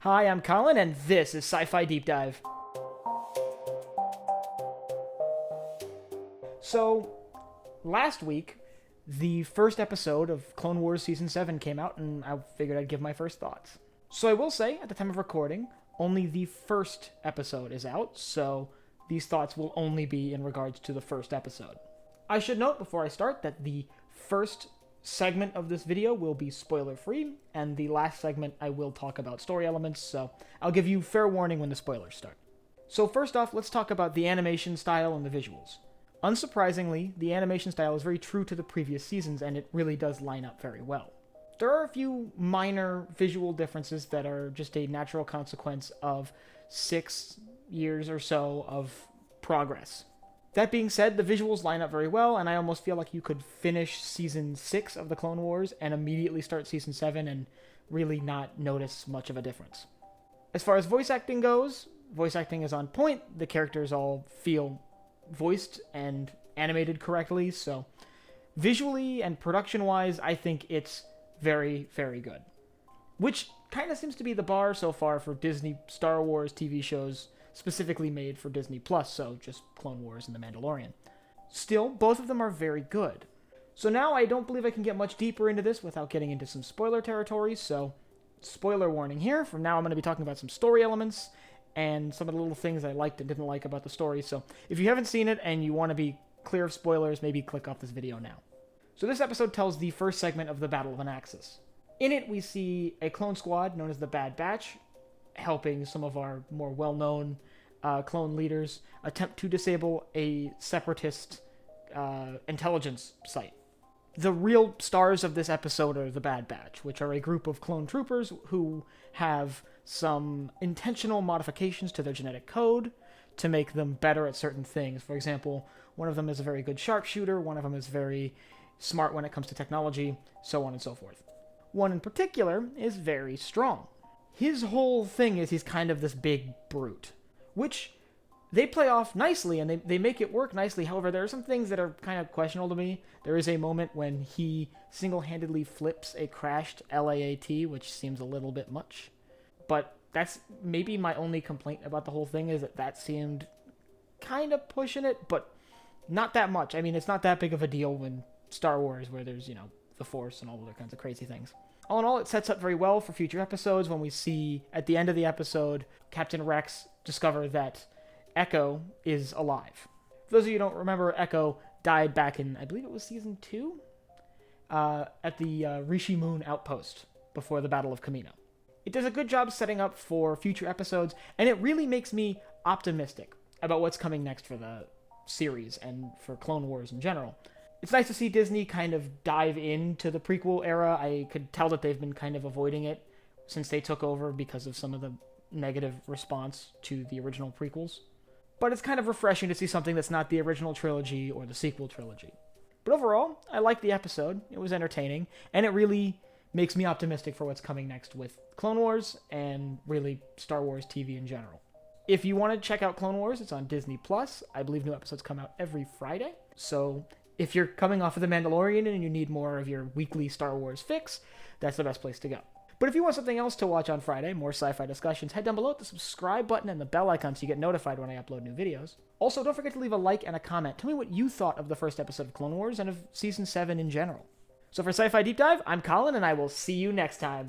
Hi, I'm Colin, and this is Sci-Fi Deep Dive. So, last week, the first episode of Clone Wars Season 7 came out, and I figured I'd give my first thoughts. So I will say, at the time of recording, only the first episode is out, so these thoughts will only be in regards to the first episode. I should note before I start that the first segment of this video will be spoiler-free, and the last segment I will talk about story elements, so I'll give you fair warning when the spoilers start. So first off, let's talk about the animation style and the visuals. Unsurprisingly, the animation style is very true to the previous seasons, and it really does line up very well. There are a few minor visual differences that are just a natural consequence of 6 years or so of progress. That being said, the visuals line up very well, and I almost feel like you could finish Season 6 of the Clone Wars and immediately start Season 7 and really not notice much of a difference. As far as voice acting goes, voice acting is on point. The characters all feel voiced and animated correctly, so visually and production-wise, I think it's very, very good. Which kind of seems to be the bar so far for Disney Star Wars TV shows specifically made for Disney+, so just Clone Wars and The Mandalorian. Still, both of them are very good. So now I don't believe I can get much deeper into this without getting into some spoiler territory, so spoiler warning here. From now I'm going to be talking about some story elements and some of the little things I liked and didn't like about the story, so if you haven't seen it and you want to be clear of spoilers, maybe click off this video now. So this episode tells the first segment of the Battle of Anaxis. In it, we see a clone squad known as the Bad Batch, helping some of our more well-known clone leaders attempt to disable a separatist intelligence site. The real stars of this episode are the Bad Batch, which are a group of clone troopers who have some intentional modifications to their genetic code to make them better at certain things. For example, one of them is a very good sharpshooter, one of them is very smart when it comes to technology, so on and so forth. One in particular is very strong. His whole thing is he's kind of this big brute, which they play off nicely, and they make it work nicely. However, there are some things that are kind of questionable to me. There is a moment when he single-handedly flips a crashed LAAT, which seems a little bit much. But that's maybe my only complaint about the whole thing, is that seemed kind of pushing it, but not that much. I mean, it's not that big of a deal in Star Wars, where there's, the Force and all other kinds of crazy things. All in all, it sets up very well for future episodes when we see, at the end of the episode, Captain Rex discover that Echo is alive. For those of you who don't remember, Echo died back in, I believe it was Season 2? At the Rishi Moon outpost before the Battle of Kamino. It does a good job setting up for future episodes, and it really makes me optimistic about what's coming next for the series and for Clone Wars in general. It's nice to see Disney kind of dive into the prequel era. I could tell that they've been kind of avoiding it since they took over because of some of the negative response to the original prequels. But it's kind of refreshing to see something that's not the original trilogy or the sequel trilogy. But overall, I liked the episode. It was entertaining, and it really makes me optimistic for what's coming next with Clone Wars and really Star Wars TV in general. If you want to check out Clone Wars, it's on Disney+. I believe new episodes come out every Friday, so if you're coming off of The Mandalorian and you need more of your weekly Star Wars fix, that's the best place to go. But if you want something else to watch on Friday, more sci-fi discussions, head down below at the subscribe button and the bell icon so you get notified when I upload new videos. Also, don't forget to leave a like and a comment. Tell me what you thought of the first episode of Clone Wars and of Season 7 in general. So for Sci-Fi Deep Dive, I'm Colin, and I will see you next time.